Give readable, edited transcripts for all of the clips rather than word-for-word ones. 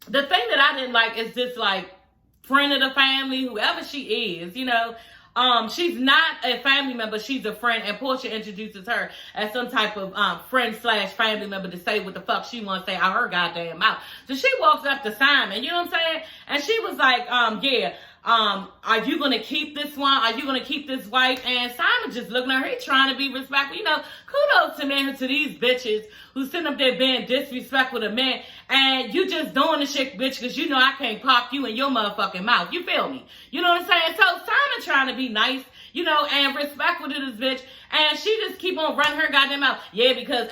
the thing that I didn't like is this, like, friend of the family, whoever she is, you know. She's not a family member, she's a friend, and Porsha introduces her as some type of friend slash family member to say what the fuck she wants to say out her goddamn mouth. So she walks up to Simon, you know what I'm saying? And she was like, are you gonna keep this one? Are you gonna keep this wife? And Simon just looking at her, he trying to be respectful. You know, kudos to these bitches who sitting up there being disrespectful to men, and you just doing the shit, bitch, because you know I can't pop you in your motherfucking mouth. You feel me? You know what I'm saying? So Simon trying to be nice, you know, and respectful to this bitch, and she just keep on running her goddamn mouth. Yeah, because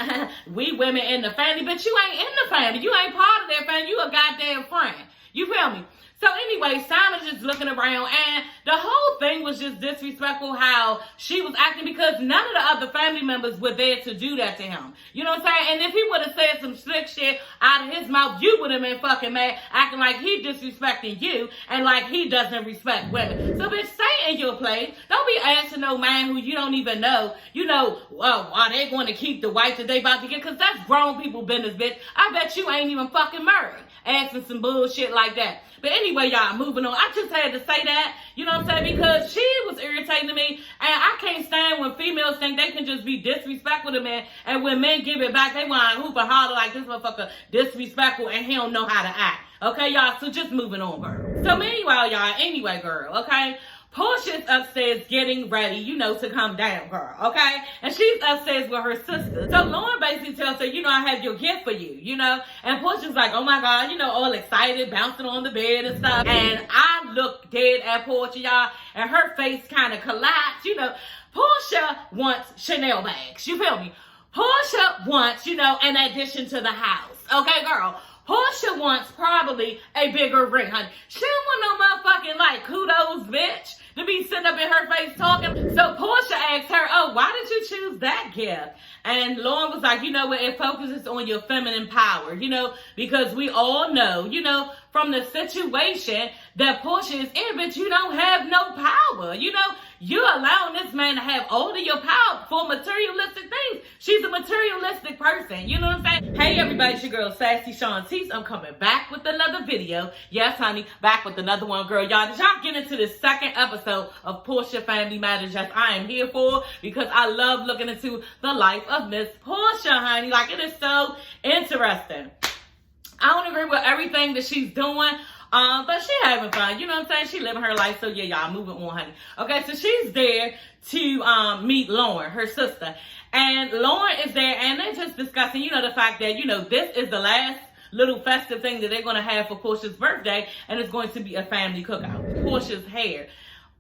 we women in the family, but you ain't in the family. You ain't part of that family. You a goddamn friend. You feel me? So anyway, Simon's just looking around, and the whole thing was just disrespectful how she was acting, because none of the other family members were there to do that to him. You know what I'm saying? And if he would have said some slick shit out of his mouth, you would have been fucking mad, acting like he disrespecting you and like he doesn't respect women. So bitch, stay in your place. Don't be asking no man who you don't even know, you know, are they going to keep the wife that they about to get? Because that's grown people business, bitch. I bet you ain't even fucking married, asking some bullshit like that. But anyway, y'all, moving on. I just had to say that, you know what I'm saying? Because she was irritating to me, and I can't stand when females think they can just be disrespectful to men, and when men give it back, they want to hoop and holler like this motherfucker disrespectful, and he don't know how to act. Okay, y'all? So just moving on, girl. So meanwhile, y'all, anyway, girl, okay? Porsha's upstairs getting ready, you know, to come down, girl, okay? And she's upstairs with her sister. So Lauren basically tells her, you know, I have your gift for you, you know? And Porsha's like, oh my God, you know, all excited, bouncing on the bed and stuff. And I look dead at Porsha, y'all, and her face kind of collapsed, you know. Porsha wants Chanel bags, you feel me? Porsha wants, you know, an addition to the house, okay, girl? Porsha wants probably a bigger ring, honey. She don't want no motherfucking, like, kudos, bitch, to be sitting up in her face talking. So Porsha asked her, oh, why did you choose that gift? And Lauren was like, you know what, it focuses on your feminine power, you know, because we all know, you know, from the situation that Porsha is in, but you don't have no power, you know. You're allowing this man to have all of your power for materialistic things. She's a materialistic person. You know what I'm saying? Hey, everybody, it's your girl, Sassy Shantice. I'm coming back with another video. Yes, honey, back with another one, girl. Y'all, did y'all get into the second episode of Porsha Family Matters? Yes, I am here for, because I love looking into the life of Miss Porsha, honey. Like, it is so interesting. I don't agree with everything that she's doing. But she having fun, you know what I'm saying? She living her life, so yeah, y'all, moving on, honey. Okay, so she's there to meet Lauren, her sister. And Lauren is there, and they're just discussing, you know, the fact that, you know, this is the last little festive thing that they're going to have for Porsha's birthday, and it's going to be a family cookout. Porsha's hair,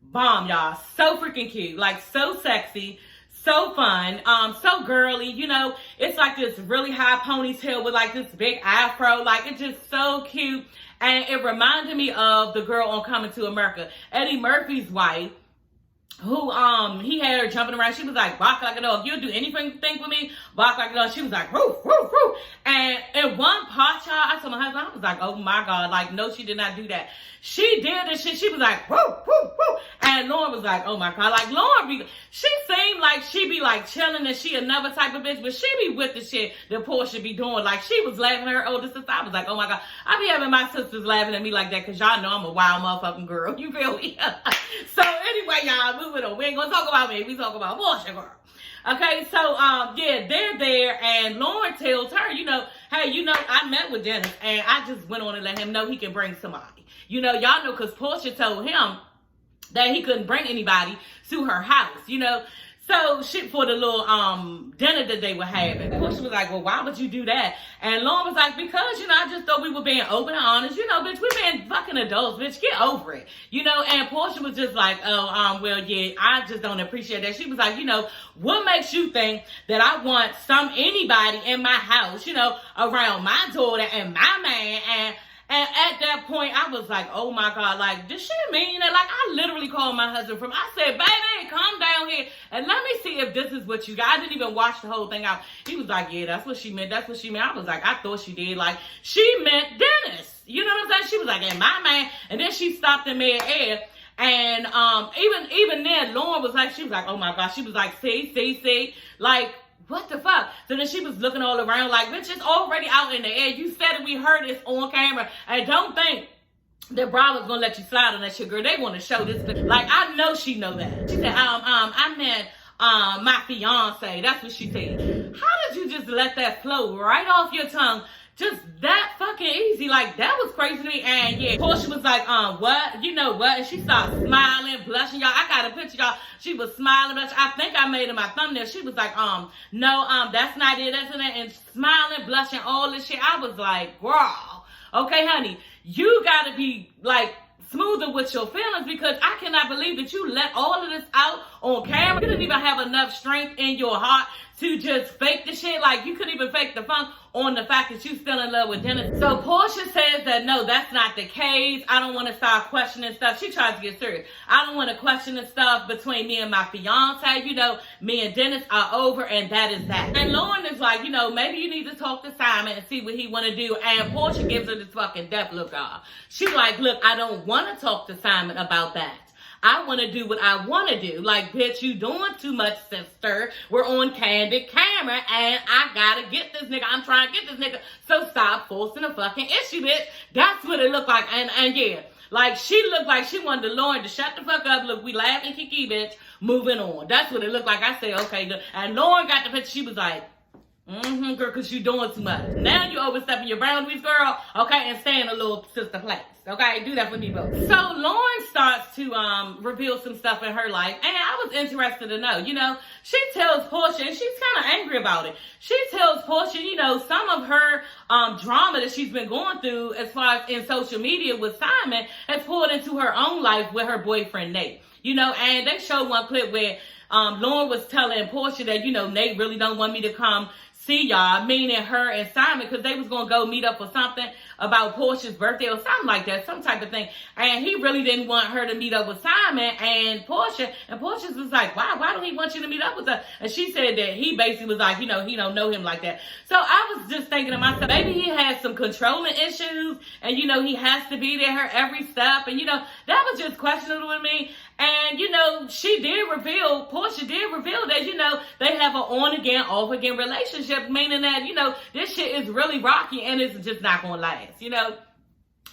bomb, y'all. So freaking cute, like, so sexy. So fun, so girly, you know, it's like this really high ponytail with like this big afro, like it's just so cute. And it reminded me of the girl on Coming to America, Eddie Murphy's wife, who he had her jumping around. She was like, bark like a dog. You'll do anything with me, bark like a dog. She was like, woof, woof, woof. And in one part, y'all, I told my husband, I was like, oh my God, like, no, she did not do that. She did this shit. She was like, woof, woof, woof. And Lauren was like, oh my God, like, Lauren she seemed like she be like chilling and she another type of bitch, but she be with the shit that Porsha be doing. Like, she was laughing at her older sister. I was like, oh my God, I be having my sisters laughing at me like that, because y'all know I'm a wild motherfucking girl. You feel me? So anyway, y'all, moving on. We ain't gonna talk about me. We talk about Porsha, girl. Okay, so, yeah, they're there, and Lauren tells her, you know, hey, you know, I met with Dennis, and I just went on and let him know he can bring somebody. You know, y'all know, because Porsha told him that he couldn't bring anybody to her house, you know. So, shit, for the little dinner that they were having. Porsha was like, well, why would you do that? And Lauren was like, because, you know, I just thought we were being open and honest. You know, bitch, we being fucking adults, bitch. Get over it. You know, and Porsha was just like, oh, well, yeah, I just don't appreciate that. She was like, you know, what makes you think that I want anybody in my house, you know, around my daughter and my man? And at that point, I was like, oh my God, like, does she mean that? Like, I literally called my husband I said, baby, come down here and let me see if this is what you got. I didn't even watch the whole thing out. He was like, yeah, that's what she meant. That's what she meant. I was like, I thought she did. Like, she meant Dennis. You know what I'm saying? She was like, and my man. And then she stopped in mid-air. And even then, Lauren was like, she was like, oh my God. She was like, see. Like, what the fuck? So then she was looking all around like, bitch, it's already out in the air. You said it, we heard this on camera. And don't think that Bravo's gonna let you slide on that shit, girl. They want to show this. Like, I know she know that. She said, I meant my fiance. That's what she said. How did you just let that flow right off your tongue? Just that fucking easy. Like, that was crazy to me. And yeah, Porsha was like, what? You know what? And she started smiling, blushing. Y'all, I got a picture, y'all. She was smiling, blushing. I think I made it my thumbnail. She was like, no, that's not it. That's not it. And smiling, blushing, all this shit. I was like, girl, okay, honey, you gotta be like smoother with your feelings, because I cannot believe that you let all of this out on camera. You didn't even have enough strength in your heart to just fake the shit. Like, you couldn't even fake the funk on the fact that you still in love with Dennis. So Porsha says that no, that's not the case. I don't want to start questioning stuff. She tries to get serious. I don't want to question the stuff between me and my fiance. You know, me and Dennis are over, and that is that. And Lauren is like, you know, maybe you need to talk to Simon and see what he want to do. And Porsha gives her this fucking death look, y'all. She's like, look, I don't want to talk to Simon about that. I want to do what I want to do. Like, bitch, you doing too much, sister. We're on candid camera, and I gotta get this nigga. I'm trying to get this nigga. So stop forcing a fucking issue, bitch. That's what it looked like. And yeah, like, she looked like she wanted Lauren to shut the fuck up. Look, we laughing, kiki, bitch. Moving on. That's what it looked like. I said, okay. And Lauren got the picture. She was like, girl, because you doing too much. Now you overstepping your boundaries, girl. Okay, and stay in a little sister place. Okay, do that for me, both. So Lauren starts to reveal some stuff in her life, and I was interested to know. You know, she tells Porsha, and she's kind of angry about it. She tells Porsha, you know, some of her drama that she's been going through as far as in social media with Simon has poured into her own life with her boyfriend Nate. You know, and they showed one clip where Lauren was telling Porsha that, you know, Nate really don't want me to come see y'all, meaning her and Simon, because they was going to go meet up for something about Porsha's birthday or something like that, some type of thing. And he really didn't want her to meet up with Simon and Porsha. And Porsha was like, why don't he want you to meet up with her? And she said that he basically was like, you know, he don't know him like that. So I was just thinking to myself, maybe he has some controlling issues, and, you know, he has to be there her every step. And, you know, that was just questionable to me. And, you know, Porsha did reveal that, you know, they have an on-again, off-again relationship, meaning that, you know, this shit is really rocky and it's just not going to last, you know.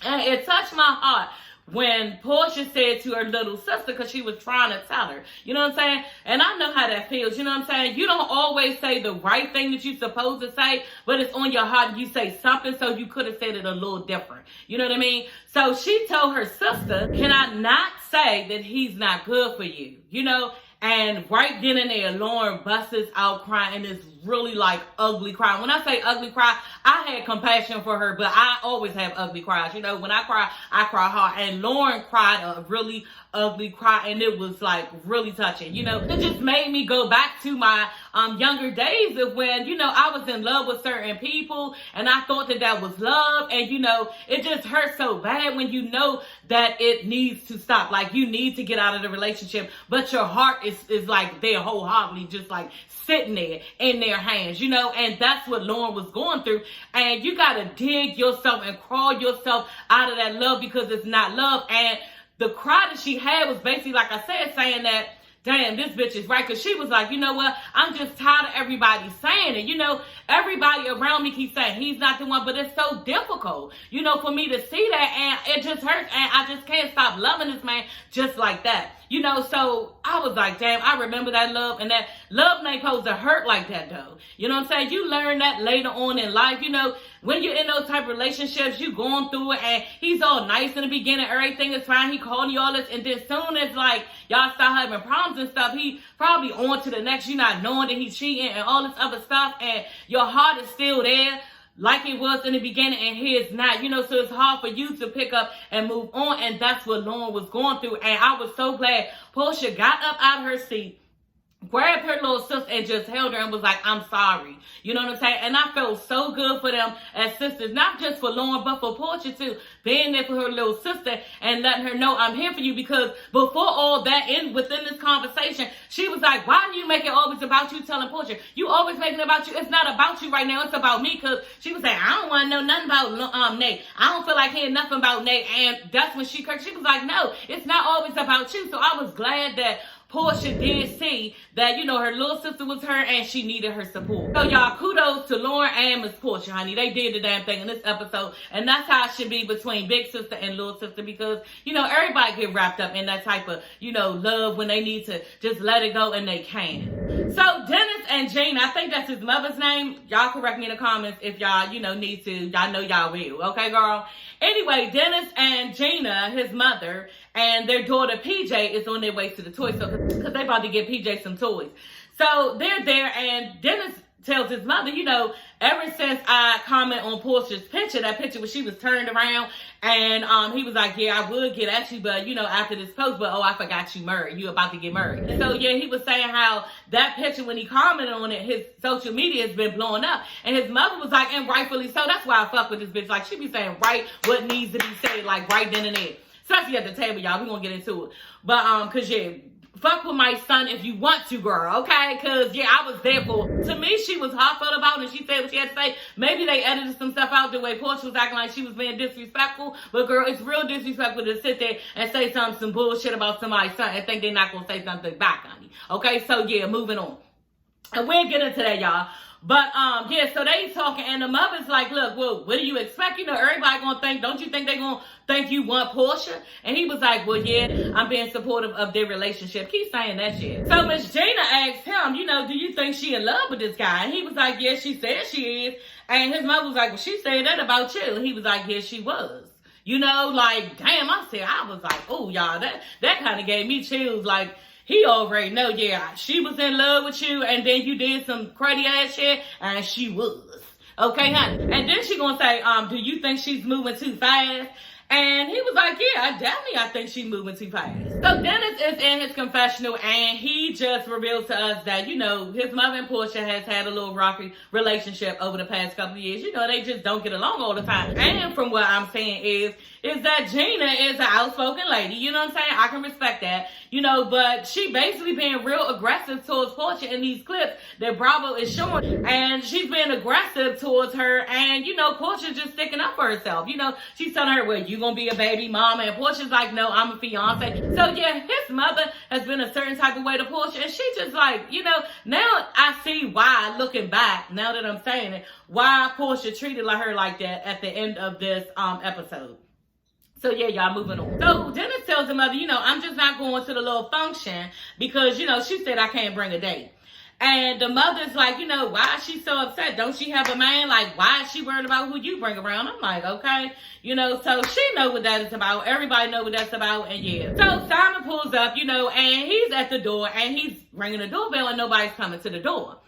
And it touched my heart when Porsha said to her little sister, because she was trying to tell her, you know what I'm saying? And I know how that feels, you know what I'm saying? You don't always say the right thing that you're supposed to say, but it's on your heart and you say something, so you could have said it a little different. You know what I mean? So she told her sister, can I not say that he's not good for you? You know? And right then and there, Lauren busts out crying, and it's really like ugly cry. When I say ugly cry, I had compassion for her, but I always have ugly cries. You know, when I cry hard. And Lauren cried a really ugly cry, and it was like really touching. You know, it just made me go back to my younger days of when, you know, I was in love with certain people, and I thought that was love. And, you know, it just hurts so bad when you know that it needs to stop. Like, you need to get out of the relationship, but your heart is like there wholeheartedly, just like sitting there in their hands, you know. And that's what Lauren was going through. And you got to dig yourself and crawl yourself out of that love, because it's not love. And the cry that she had was basically, like I said, saying that, damn, this bitch is right. Because she was like, you know what? I'm just tired of everybody saying it. You know, everybody around me keeps saying he's not the one. But it's so difficult, you know, for me to see that. And it just hurts. And I just can't stop loving this man just like that. You know, so I was like, damn, I remember that love. And that love ain't supposed to hurt like that, though. You know what I'm saying? You learn that later on in life. You know, when you're in those type of relationships, you going through it, and he's all nice in the beginning. Everything is fine. He calling you all this. And then soon as, like, y'all start having problems and stuff, he probably on to the next. You not knowing that he's cheating and all this other stuff. And your heart is still there, like it was in the beginning, and his not, you know, so it's hard for you to pick up and move on. And that's what Lauren was going through. And I was so glad Porsha got up out of her seat, grabbed her little sister, and just held her and was like, I'm sorry. You know what I'm saying? And I felt so good for them as sisters, not just for Lauren, but for Porsha too, being there for her little sister and letting her know, I'm here for you. Because before all that, within this conversation, she was like, why do you make it always about you? Telling Porsha, you always making it about you. It's not about you right now. It's about me. Because she was saying, I don't want to know nothing about Nate. I don't feel like hearing nothing about Nate. And that's when she was like, no, it's not always about you. So I was glad that Porsha did see that, you know, her little sister was hurt and she needed her support. So y'all, kudos to Lauren and Miss Porsha, honey. They did the damn thing in this episode. And that's how it should be between big sister and little sister, because, you know, everybody get wrapped up in that type of, you know, love when they need to just let it go, and they can. So Dennis and Gina, I think that's his mother's name. Y'all correct me in the comments if y'all, you know, need to. Y'all know y'all will. Okay, girl? Anyway, Dennis and Gina, his mother, and their daughter PJ is on their way to the toy store because they about to get PJ some toys. So they're there, and Dennis tells his mother, you know, ever since I comment on Porsha's picture, that picture where she was turned around, and he was like, yeah, I would get at you, but, you know, after this post, but, oh, I forgot you married. You about to get married. And so, yeah, he was saying how that picture, when he commented on it, his social media has been blowing up. And his mother was like, and rightfully so. That's why I fuck with this bitch. Like, she be saying right what needs to be said, like, right then and there. Especially at the table, y'all. We're going to get into it. But, because, yeah, fuck with my son if you want to, girl, okay? Because, yeah, I was there for her. To me, she was heartfelt about it, and she said what she had to say. Maybe they edited some stuff out the way Porsha was acting like she was being disrespectful. But, girl, it's real disrespectful to sit there and say some bullshit about somebody's son and think they're not going to say something back on you. Okay? So, yeah, moving on. And we'll get into that, y'all. But, yeah, so they talking, and the mother's like, look, well, what do you expect? You know, everybody gonna think, don't you think they gonna think you want Porsha? And he was like, well, yeah, I'm being supportive of their relationship. Keep saying that shit. So Miss Gina asked him, you know, do you think she in love with this guy? And he was like, yeah, she said she is. And his mother was like, well, she said that about you. And he was like, yeah, she was. You know, like, damn, I was like, oh, y'all, that kind of gave me chills, like, he already know, yeah, she was in love with you, and then you did some cruddy ass shit, and she was. Okay, honey? And then she gonna say, do you think she's moving too fast? And he was like, yeah, I think she's moving too fast. So Dennis is in his confessional, and he just reveals to us that, you know, his mother and Porsha has had a little rocky relationship over the past couple of years. You know, they just don't get along all the time. And from what I'm saying is that Gina is an outspoken lady. You know what I'm saying? I can respect that. You know, but she basically being real aggressive towards Porsha in these clips that Bravo is showing. And she's being aggressive towards her. And, you know, Porsha's just sticking up for herself. You know, she's telling her, well, you gonna be a baby mama. And Porsha's like, no, I'm a fiance. So, yeah, his mother has been a certain type of way to Porsha. And she just like, you know, now I see why, looking back, now that I'm saying it, why Porsha treated her like that at the end of this episode. So, yeah, y'all, moving on. So, Dennis tells the mother, you know, I'm just not going to the little function because, you know, she said I can't bring a date. And the mother's like, you know, why is she so upset? Don't she have a man? Like, why is she worried about who you bring around? I'm like, okay. You know, so she know what that is about. Everybody know what that's about. And, yeah. So, Simon pulls up, you know, and he's at the door. And he's ringing the doorbell and nobody's coming to the door.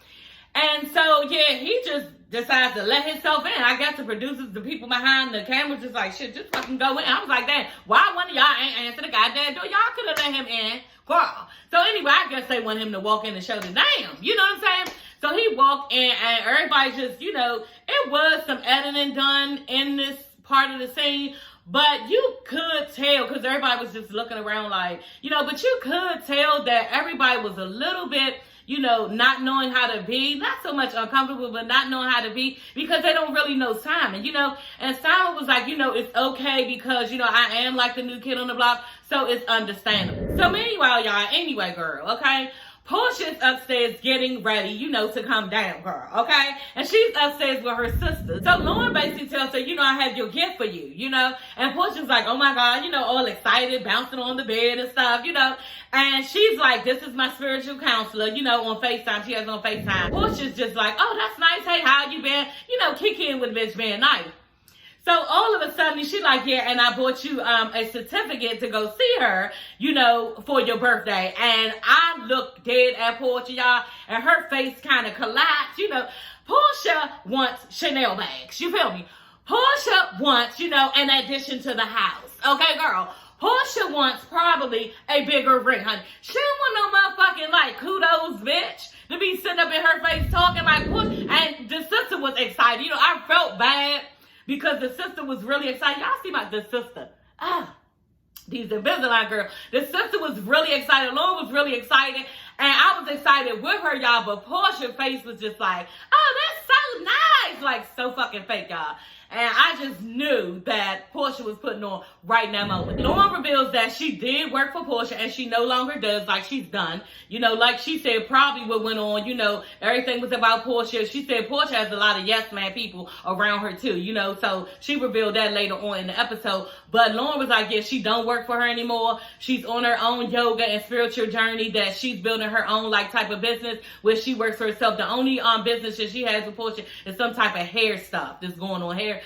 And so, yeah, he just decides to let himself in. I guess the producers, the people behind the camera, just like, shit, just fucking go in. I was like, damn, why one of y'all ain't answer the goddamn door? Y'all could have let him in, girl. So anyway, I guess they want him to walk in and show the damn. You know what I'm saying? So he walked in, and everybody just, you know, it was some editing done in this part of the scene. But you could tell, because everybody was just looking around like, you know, but you could tell that everybody was a little bit, you know, not knowing how to be, not so much uncomfortable, but not knowing how to be, because they don't really know Simon, you know. And Simon was like, you know, it's okay because, you know, I am like the new kid on the block, so it's understandable. So meanwhile, y'all, anyway, girl, okay, Porsha's upstairs getting ready, you know, to come down, girl, okay? And she's upstairs with her sister. So Lauren basically tells her, you know, I have your gift for you, you know? And Porsha's like, oh my God, you know, all excited, bouncing on the bed and stuff, you know? And she's like, this is my spiritual counselor, you know, on FaceTime. She has on FaceTime. Porsha's just like, oh, that's nice. Hey, how you been? You know, kicking with bitch being nice. So all of a sudden, she like, yeah, and I bought you a certificate to go see her, you know, for your birthday. And I looked dead at Porsha, y'all, and her face kind of collapsed. You know, Porsha wants Chanel bags. You feel me? Porsha wants, you know, an addition to the house. Okay, girl? Porsha wants probably a bigger ring, honey. She don't want no motherfucking, like, kudos, bitch, to be sitting up in her face talking like, what? And the sister was excited. You know, I felt bad. Because the sister was really excited. Y'all see the sister. These Invisalign girl. The sister was really excited. Lauren was really excited. And I was excited with her, y'all. But Porsha's face was just like, oh, that's so nice. Like, so fucking fake, y'all. And I just knew that Porsha was putting on right in that moment. Lauren reveals that she did work for Porsha and she no longer does, like she's done. You know, like she said, probably what went on, you know, everything was about Porsha. She said Porsha has a lot of yes man people around her too, you know, so she revealed that later on in the episode. But Lauren was like, yeah, she don't work for her anymore. She's on her own yoga and spiritual journey, that she's building her own like type of business where she works for herself. The only business that she has with Porsha is some type of hair stuff that's going on, hair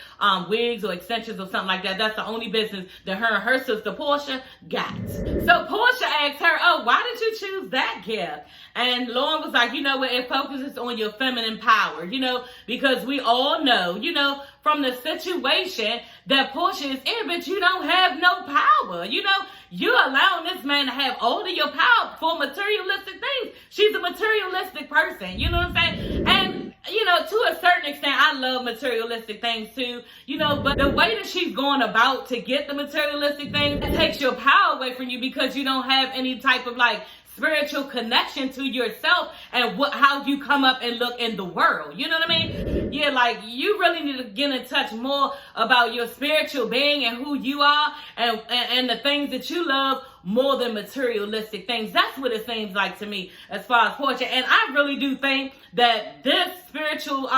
wigs or extensions or something like that. That's the only business that her and her sister Porsha got. So Porsha asked her, oh, why did you choose that gift? And Lauren was like, you know what, it focuses on your feminine power, you know, because we all know, you know, from the situation that Porsha is in, but you don't have no power. You know, you're allowing this man to have all of your power for materialistic things. She's a materialistic person, you know what I'm saying? And, you know, to a certain extent, I love materialistic things too, you know, but the way that she's going about to get the materialistic things, it takes your power away from you because you don't have any type of like spiritual connection to yourself and how you come up and look in the world. You know what I mean? Yeah, like you really need to get in touch more about your spiritual being and who you are and the things that you love more than materialistic things. That's what it seems like to me as far as Porsha. And I really do think that this spiritual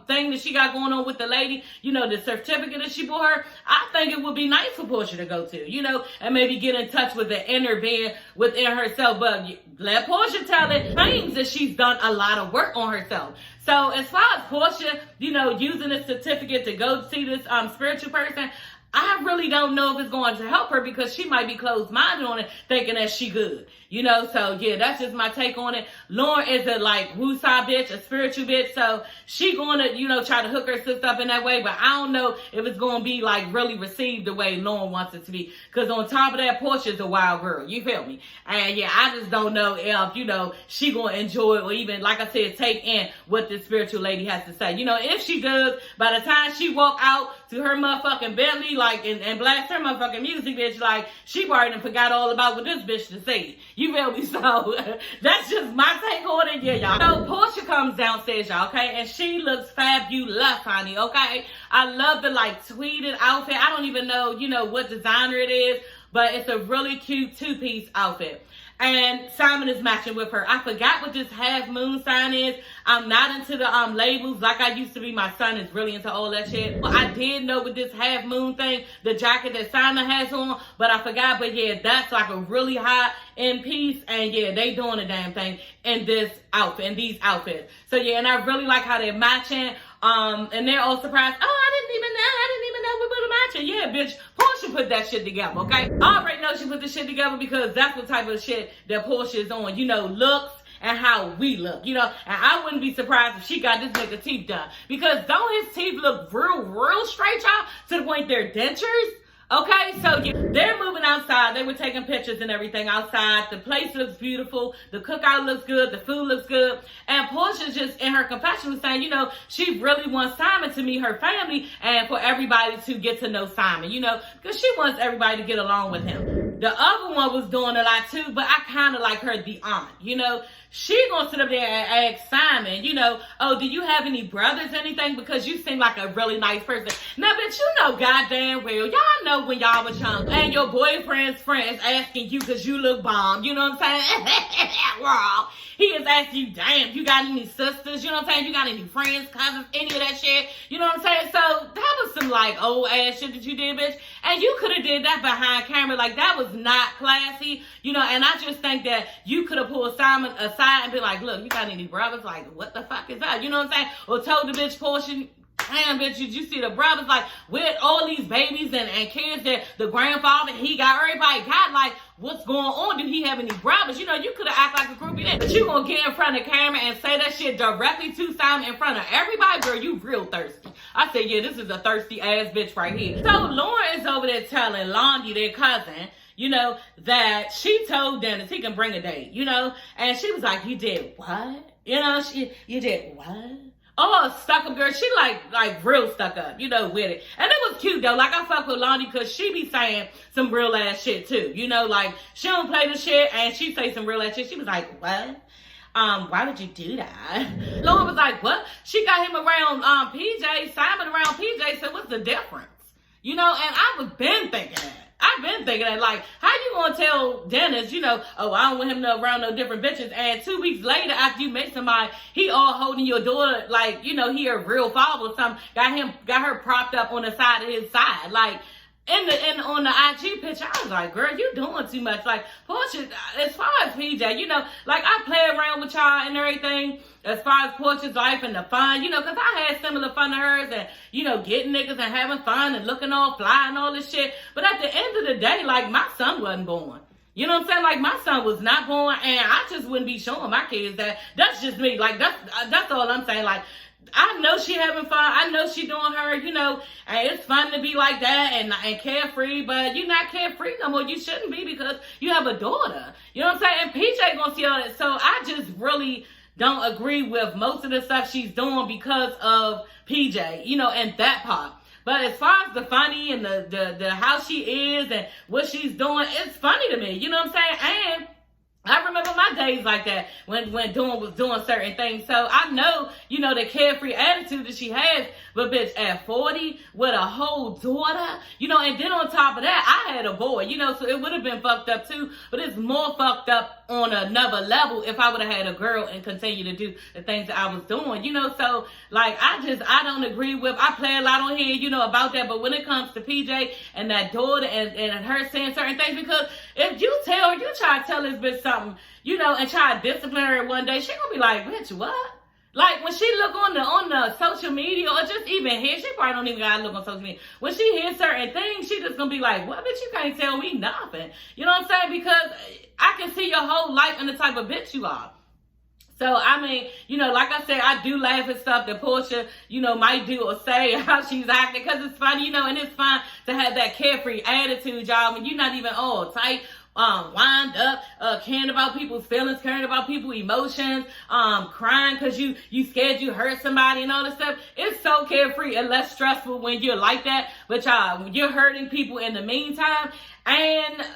thing that she got going on with the lady, you know, the certificate that she bought her, I think it would be nice for Porsha to go to, you know, and maybe get in touch with the inner being within herself. But let Porsha tell it, claims that she's done a lot of work on herself. So as far as Porsha, you know, using this certificate to go see this spiritual person, I really don't know if it's going to help her because she might be closed-minded on it, thinking that she good. You know, so yeah, that's just my take on it. Lauren is a like woo-side bitch, a spiritual bitch, so she going to, you know, try to hook her sister up in that way, but I don't know if it's going to be like really received the way Lauren wants it to be. Because on top of that, Porsha's a wild girl, you feel me? And yeah, I just don't know if, you know, she going to enjoy it or even, like I said, take in what this spiritual lady has to say. You know, if she does, by the time she walk out to her motherfucking Bentley, like, and blast her motherfucking music, bitch, like, she probably done forgot all about what this bitch to say. You feel me? So, that's just my take on it. Yeah, y'all. So, Porsha comes downstairs, y'all, okay? And she looks fabulous, honey, okay? I love the, like, tweeted outfit. I don't even know, you know, what designer it is, but it's a really cute two-piece outfit. And Simon is matching with her. I forgot what this half moon sign is. I'm not into the labels like I used to be. My son is really into all that shit. Well, I did know with this half moon thing, the jacket that Simon has on, but I forgot. But yeah, that's like a really high end piece. And yeah, they doing the damn thing in this outfit, in these outfits. So yeah, and I really like how they're matching. And they're all surprised. Oh, I didn't even know we were matching. Yeah, bitch, Porsha put that shit together, okay? I already know she put this shit together because that's what type of shit that Porsha is on. You know, looks and how we look, you know? And I wouldn't be surprised if she got this nigga teeth done. Because don't his teeth look real straight, y'all? To the point they're dentures? Okay, so yeah, they're moving outside. They were taking pictures and everything outside. The place looks beautiful. The cookout looks good. The food looks good. And Porsha's just in her confession was saying, you know, she really wants Simon to meet her family and for everybody to get to know Simon, you know, because she wants everybody to get along with him. The other one was doing a lot too, but I kind of like her, the aunt, you know. She gonna sit up there and ask Simon, you know, oh, do you have any brothers, anything? Because you seem like a really nice person. Now, bitch, you know goddamn well, y'all know when y'all was young and your boyfriend's friend is asking you because you look bomb, you know what I'm saying? Raw. He is asking you, damn, you got any sisters? You know what I'm saying? You got any friends, cousins, any of that shit? You know what I'm saying? So that was some like old ass shit that you did, bitch. And you could have did that behind camera. Like that was not classy, you know. And I just think that you could have pulled Simon aside and been like, look, you got any brothers? Like, what the fuck is that? You know what I'm saying? Or told the bitch Porsha, damn, bitch, did you see the brothers? Like, with all these babies and kids that the grandfather, he got, everybody got, like, what's going on? Do he have any brothers? You know, you could have acted like a groupie then. But you gonna get in front of the camera and say that shit directly to Simon in front of everybody? Girl, you real thirsty. I said, yeah, this is a thirsty ass bitch right here. So Lauren is over there telling Longy, their cousin, you know, that she told Dennis he can bring a date, you know? And she was like, you did what? You know, you did what? Oh, stuck up girl. She like real stuck up, you know, with it. And it was cute though. Like I fuck with Lonnie because she be saying some real ass shit too. You know, like she don't play the shit and she say some real ass shit. She was like, what? why did you do that? Lauren was like, what? She got him around PJ, Simon around PJ, so what's the difference? You know, and I was been thinking that. I've been thinking that, like, how you gonna tell Dennis, you know, oh, I don't want him to around no different bitches, and 2 weeks later after you met somebody, he all holding your daughter like, you know, he a real father or something, got her propped up on the side of his side, like, on the IG picture, I was like, girl, you doing too much. Like, Porsha, as far as PJ, you know, like, I play around with y'all and everything, as far as Porsha's life and the fun, you know, because I had similar fun to hers and, you know, getting niggas and having fun and looking all fly and all this shit. But at the end of the day, like, my son wasn't born. You know what I'm saying? Like, my son was not born, and I just wouldn't be showing my kids that. That's just me. Like, that's all I'm saying. Like, I know she having fun. I know she doing her, you know, and it's fun to be like that and carefree, but you're not carefree no more. You shouldn't be because you have a daughter. You know what I'm saying? And PJ gonna see all that. So I just really don't agree with most of the stuff she's doing because of PJ, you know, and that part. But as far as the funny and the how she is and what she's doing, it's funny to me. You know what I'm saying? And I remember my days like that when Dawn was doing certain things. So I know, you know, the carefree attitude that she has, but bitch, at 40 with a whole daughter, you know, and then on top of that, I had a boy, you know, so it would have been fucked up too, but it's more fucked up on another level if I would have had a girl and continue to do the things that I was doing, you know. So like, I don't agree with, I play a lot on here, you know, about that, but when it comes to PJ and that daughter and her saying certain things, because if you try to tell this bitch something, you know, and try to discipline her one day, she gonna be like, bitch, what? Like, when she look on the social media, or just even here, she probably don't even gotta look on social media. When she hears certain things, she just gonna be like, what, bitch, you can't tell me nothing. You know what I'm saying? Because I can see your whole life and the type of bitch you are. So, I mean, you know, like I said, I do laugh at stuff that Porsha, you know, might do or say, how she's acting, because it's funny, you know, and it's fun to have that carefree attitude, y'all, when you're not even all tight, wind up, caring about people's feelings, caring about people's emotions, crying because you scared you hurt somebody and all this stuff. It's so carefree and less stressful when you're like that, but you're hurting people in the meantime. And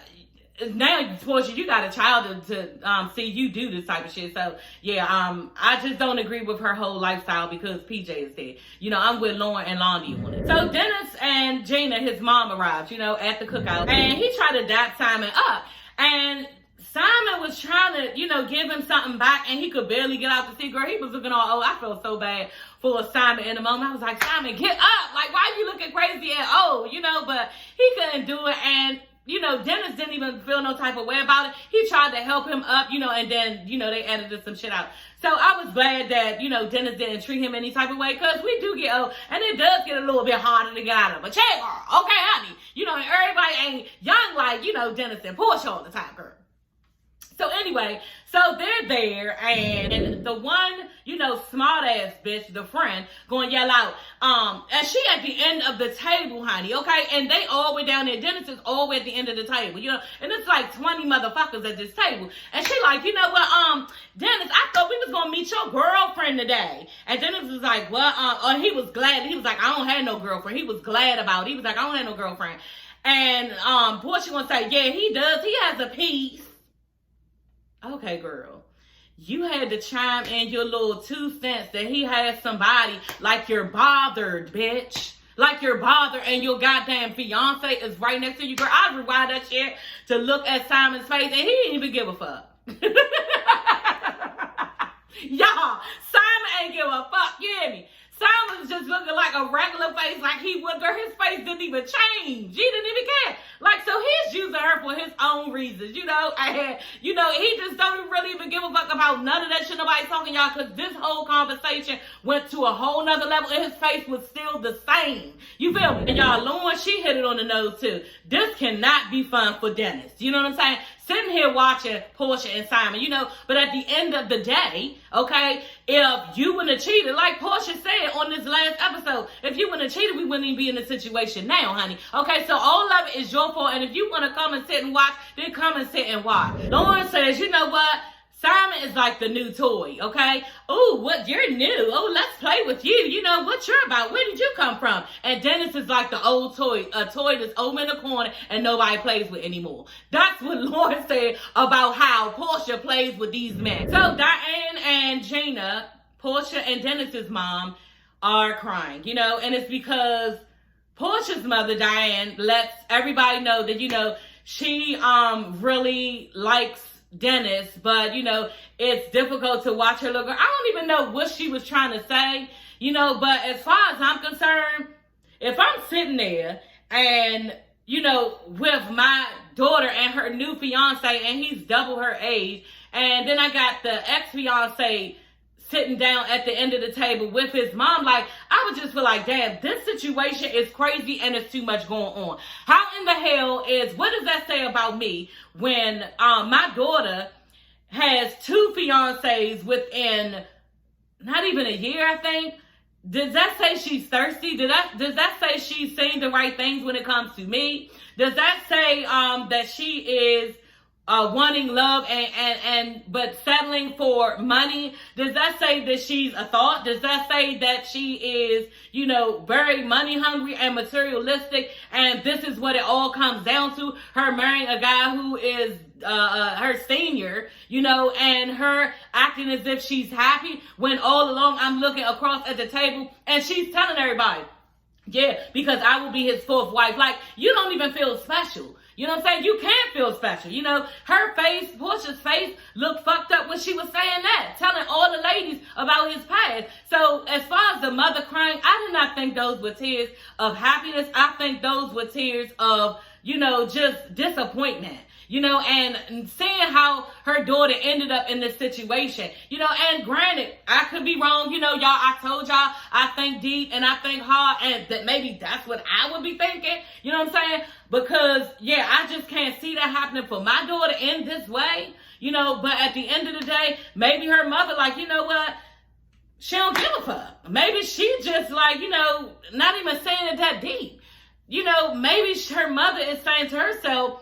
now, Porsha, you got a child to see you do this type of shit. So, yeah, I just don't agree with her whole lifestyle because PJ is there. You know, I'm with Lauren and Lonnie on it. So, Dennis and Gina, his mom, arrived, you know, at the cookout. And he tried to dap Simon up. And Simon was trying to, you know, give him something back, and he could barely get out the seat. Girl, he was looking all, I felt so bad for Simon in the moment. I was like, Simon, get up. Like, why are you looking crazy at, you know, but he couldn't do it. And you know, Dennis didn't even feel no type of way about it. He tried to help him up, you know, and then, you know, they edited some shit out. So I was glad that, you know, Dennis didn't treat him any type of way, because we do get old, and it does get a little bit harder to get out of. But hey, girl, okay, honey, you know, everybody ain't young like, you know, Dennis and Porsha all the time, girl. So anyway, so they're there, and the one, you know, smart ass bitch, the friend, going yell out, and she at the end of the table, honey, okay? And they all the way down there. Dennis is all the way at the end of the table, you know? And it's like 20 motherfuckers at this table. And she like, you know what, Dennis, I thought we was gonna meet your girlfriend today. And Dennis was like, what? Or he was glad. He was like, I don't have no girlfriend. He was glad about it. He was like, I don't have no girlfriend. And Porsha gonna say, yeah, he does. He has a piece. Okay, girl, you had to chime in your little 2 cents that he has somebody, like you're bothered, bitch. Like you're bothered, and your goddamn fiance is right next to you, girl. I rewind that shit to look at Simon's face, and he didn't even give a fuck. Y'all, Simon ain't give a fuck, you hear me? Simon was just looking like a regular face, like he would, girl. His face didn't even change. He didn't even care. Like, so he's using her for his own reasons, you know? And, you know, he just don't really even give a fuck about none of that shit nobody's talking, y'all, because this whole conversation went to a whole nother level, and his face was still the same. You feel me? And y'all, Lauren, she hit it on the nose, too. This cannot be fun for Dennis. You know what I'm saying? Sitting here watching Porsha and Simon, you know, but at the end of the day, okay, if you wouldn't have cheated, like Porsha said on this last episode, if you wouldn't have cheated, we wouldn't even be in this situation now, honey. Okay, so all of it is your fault, and if you want to come and sit and watch, then come and sit and watch. Lauren says, you know what? Simon is like the new toy, okay? Oh, what, you're new. Oh, let's play with you. You know, what you're about. Where did you come from? And Dennis is like the old toy, a toy that's over in the corner and nobody plays with anymore. That's what Lauren said about how Porsha plays with these men. So Diane and Gina, Porsha and Dennis's mom, are crying, you know, and it's because Porsha's mother, Diane, lets everybody know that, you know, she really likes Dennis, but, you know, it's difficult to watch her look. I don't even know what she was trying to say, you know, but as far as I'm concerned, if I'm sitting there and, you know, with my daughter and her new fiance, and he's double her age, and then I got the ex-fiance sitting down at the end of the table with his mom, like, I would just feel like, damn, this situation is crazy and it's too much going on. How in the hell what does that say about me when my daughter has 2 fiancés within not even a year, I think? Does that say she's thirsty? Does that say she's saying the right things when it comes to me? Does that say that she is wanting love but settling for money? Does that say that she's a thought? Does that say that she is, you know, very money hungry and materialistic, and this is what it all comes down to? Her marrying a guy who is her senior, you know, and her acting as if she's happy when all along I'm looking across at the table and she's telling everybody, yeah, because I will be his 4th wife. Like, you don't even feel special. You know what I'm saying? You can't feel special. You know, her face, Porsha's face, looked fucked up when she was saying that, telling all the ladies about his past. So as far as the mother crying, I did not think those were tears of happiness. I think those were tears of, you know, just disappointment. You know, and seeing how her daughter ended up in this situation, you know, and granted, I could be wrong, you know, y'all, I told y'all, I think deep and I think hard, and that maybe that's what I would be thinking, you know what I'm saying? Because, yeah, I just can't see that happening for my daughter in this way, you know, but at the end of the day, maybe her mother, like, you know what, she don't give a fuck. Maybe she just, like, you know, not even saying it that deep. You know, maybe her mother is saying to herself,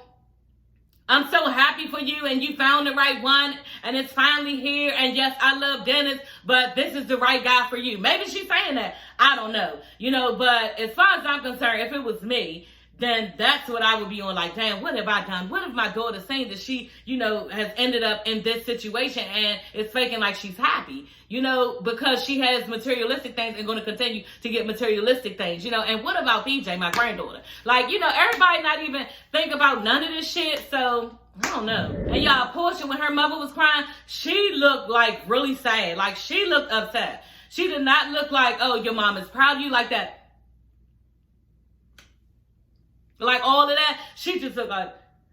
I'm so happy for you and you found the right one and it's finally here. And yes, I love Dennis, but this is the right guy for you. Maybe she's saying that. I don't know. You know, but as far as I'm concerned, if it was me, then that's what I would be on. Like, damn, what have I done? What if my daughter saying that she, you know, has ended up in this situation and is faking like she's happy, you know, because she has materialistic things and going to continue to get materialistic things, you know? And what about PJ, my granddaughter? Like, you know, everybody not even think about none of this shit. So I don't know. And y'all, Porsha, when her mother was crying, she looked like really sad. Like, she looked upset. She did not look like, oh, your mom is proud of you, like that. Like all of that, she just looked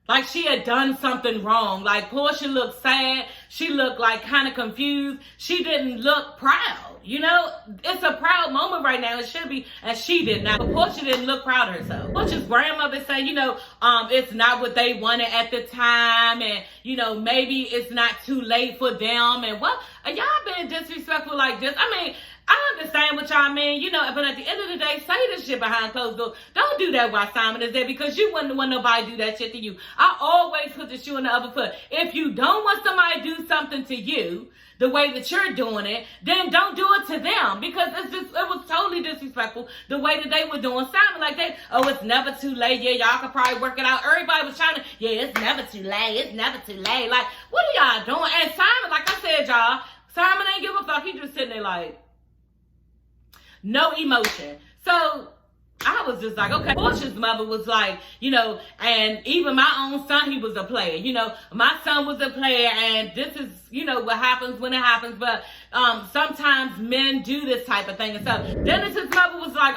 like she had done something wrong. Like, Porsha looked sad. She looked like kind of confused. She didn't look proud. You know, it's a proud moment right now. It should be, and she did not. But Porsha didn't look proud of herself. Porsha's grandmother said, you know, it's not what they wanted at the time, and, you know, maybe it's not too late for them. And what, y'all being disrespectful like this? I mean, I understand what y'all mean, you know, but at the end of the day, say this shit behind closed doors. Don't do that while Simon is there, because you wouldn't want nobody to do that shit to you. I always put the shoe in the other foot. If you don't want somebody to do something to you the way that you're doing it, then don't do it to them, because it was totally disrespectful the way that they were doing Simon. Like, it's never too late. Yeah, y'all could probably work it out. Everybody was trying to, yeah, it's never too late. It's never too late. Like, what are y'all doing? And Simon, like I said, y'all, Simon ain't give a fuck. He just sitting there like, no emotion. So I was just like, okay. Porsha's mother was like, you know, and even my own son, he was a player. You know, my son was a player, and this is, you know, what happens when it happens. But sometimes men do this type of thing. And so Dennis's mother was like,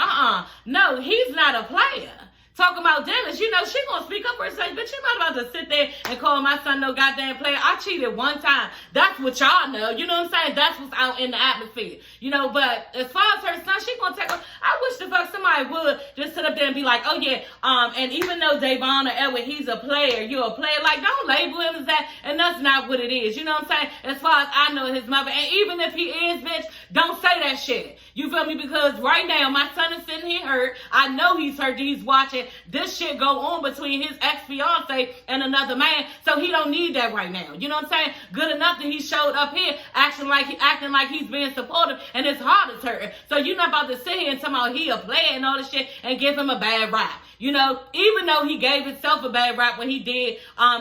no, he's not a player. Talking about Dennis, you know, she gonna speak up for herself, but you're not about to sit there and call my son no goddamn player. I cheated one time. That's what y'all know. You know what I'm saying? That's what's out in the atmosphere. You know, but as far as her son, she gonna take her. I wish the fuck somebody would just sit up there and be like, oh yeah, and even though Davon or Edward, he's a player, you're a player. Like, don't label him as that, and that's not what it is. You know what I'm saying? As far as I know his mother, and even if he is, bitch, don't say that shit. You feel me? Because right now, my son is sitting here hurt. I know he's hurt. He's watching that this shit go on between his ex-fiance and another man, so he don't need that right now. You know what I'm saying? Good enough that he showed up here acting like he's being supportive and his heart is hurting. So you're not about to sit here and tell me he a player and all this shit and give him a bad rap. You know, even though he gave himself a bad rap when he did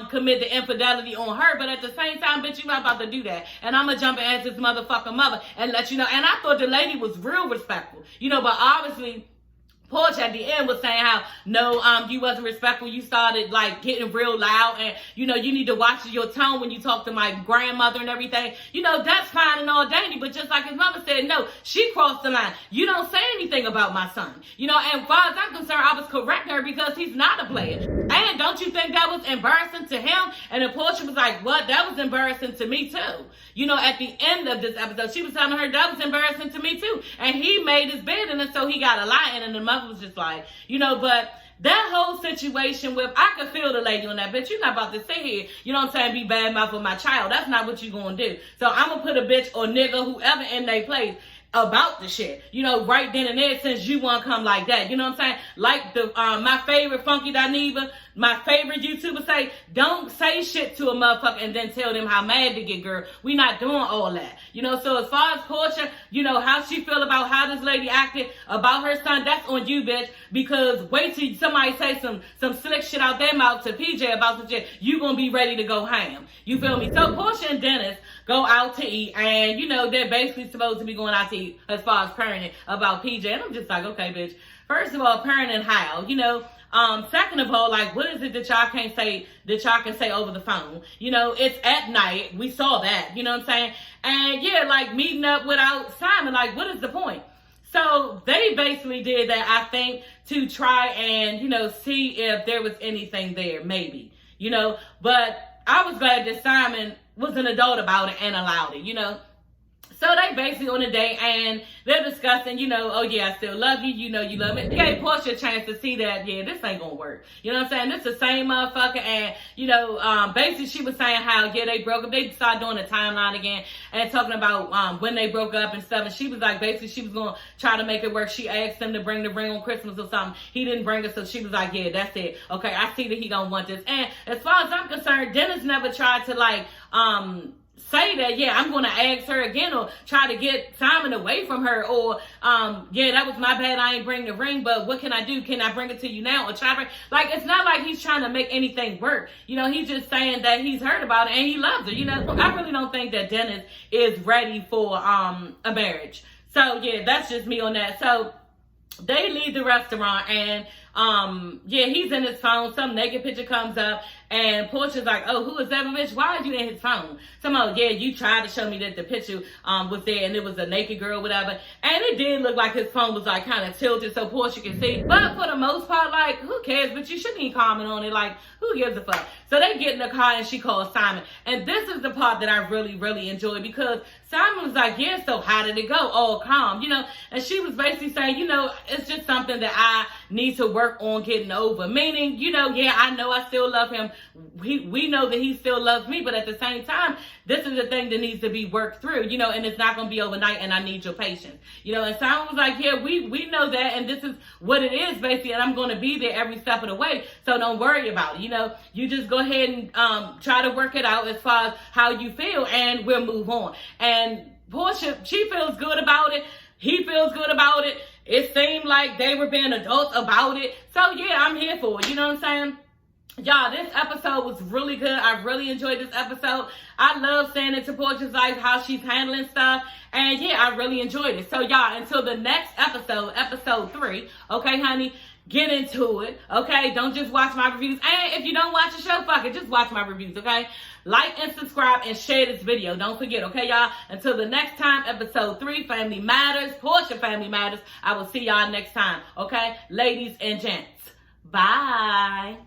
commit the infidelity on her, but at the same time, bitch, you're not about to do that. And I'm going to jump in as his motherfucking mother and let you know. And I thought the lady was real respectful, you know, but obviously Porsha at the end was saying how, no, you wasn't respectful. You started, like, getting real loud. And, you know, you need to watch your tone when you talk to my grandmother and everything. You know, that's fine and all dandy. But just like his mother said, no, she crossed the line. You don't say anything about my son. You know, and as far as I'm concerned, I was correcting her because he's not a player. And don't you think that was embarrassing to him? And then Porsha was like, what? That was embarrassing to me, too. You know, at the end of this episode, she was telling her that was embarrassing to me, too. And he made his bed, and then so he got a lie, and then the mother was just like, you know, but that whole situation with, I could feel the lady on that, bitch. You're not about to sit here, you know what I'm saying, be bad mouth with my child. That's not what you gonna do. So I'm gonna put a bitch or nigga, whoever in their place, about the shit, you know, right then and there, since you want to come like that, you know what I'm saying? Like the my favorite Funky Dineva, my favorite YouTuber say, don't say shit to a motherfucker and then tell them how mad to get, girl. We not doing all that, you know. So as far as Porsha, you know, how she feel about how this lady acted about her son, that's on you, bitch. Because wait till somebody say some slick shit out their mouth to PJ about some shit, you gonna be ready to go ham. You feel me? So Porsha and Dennis go out to eat, and you know they're basically supposed to be going out to eat as far as parenting about PJ, and I'm just like, okay, bitch. First of all, parenting how, you know. Second of all, like, what is it that y'all can't say, that y'all can say over the phone? You know, it's at night. We saw that, you know what I'm saying? And yeah, like meeting up without Simon, like, what is the point? So they basically did that, I think, to try and, you know, see if there was anything there, maybe, you know. But I was glad that Simon was an adult about it and allowed it, you know. So they basically on a date and they're discussing, you know, oh yeah, I still love you, you know you love me. It gave Porsha a chance to see that, yeah, this ain't gonna work. You know what I'm saying? This the same motherfucker, and, you know, basically she was saying how, yeah, they broke up. They started doing a timeline again and talking about when they broke up and stuff. And she was like, basically she was gonna try to make it work. She asked him to bring the ring on Christmas or something. He didn't bring it, so she was like, yeah, that's it. Okay, I see that he don't want this. And as far as I'm concerned, Dennis never tried to, like, say that, yeah, I'm going to ask her again, or try to get Simon away from her, or, yeah, that was my bad, I ain't bring the ring, but what can I do? Can I bring it to you now? Or try to, like, it's not like he's trying to make anything work. You know, he's just saying that he's heard about it and he loves her. You know, I really don't think that Dennis is ready for a marriage. So, yeah, that's just me on that. So, they leave the restaurant and, yeah, he's in his phone. Some naked picture comes up and Porsha's like, oh, who is that bitch? Why are you in his phone? Somehow, yeah, you tried to show me that the picture was there and it was a naked girl, whatever. And it did look like his phone was like kind of tilted so Porsha can see. But for the most part, like, who cares? But you shouldn't even comment on it. Like, who gives a fuck? So they get in the car and she calls Simon. And this is the part that I really, really enjoyed, because Simon was like, yeah, so how did it go? All calm, you know? And she was basically saying, you know, it's just something that I need to work on getting over. Meaning, you know, yeah, I know I still love him. We know that he still loves me, but at the same time, this is the thing that needs to be worked through, you know, and it's not going to be overnight, and I need your patience. You know, and Simon was like, yeah, we know that, and this is what it is, basically, and I'm going to be there every step of the way, so don't worry about it. You know, you just go ahead and try to work it out as far as how you feel, and we'll move on. And Porsha, she feels good about it. He feels good about it. It seemed like they were being adults about it. So, yeah, I'm here for it. You know what I'm saying? Y'all, this episode was really good. I really enjoyed this episode. I love seeing into Porsha's life, how she's handling stuff. And, yeah, I really enjoyed it. So, y'all, until the next episode, episode 3, okay, honey? Get into it, okay? Don't just watch my reviews. And if you don't watch the show, fuck it. Just watch my reviews, okay? Like and subscribe and share this video. Don't forget, okay, y'all? Until the next time, episode 3, Family Matters, Porsha Family Matters. I will see y'all next time, okay? Ladies and gents, bye.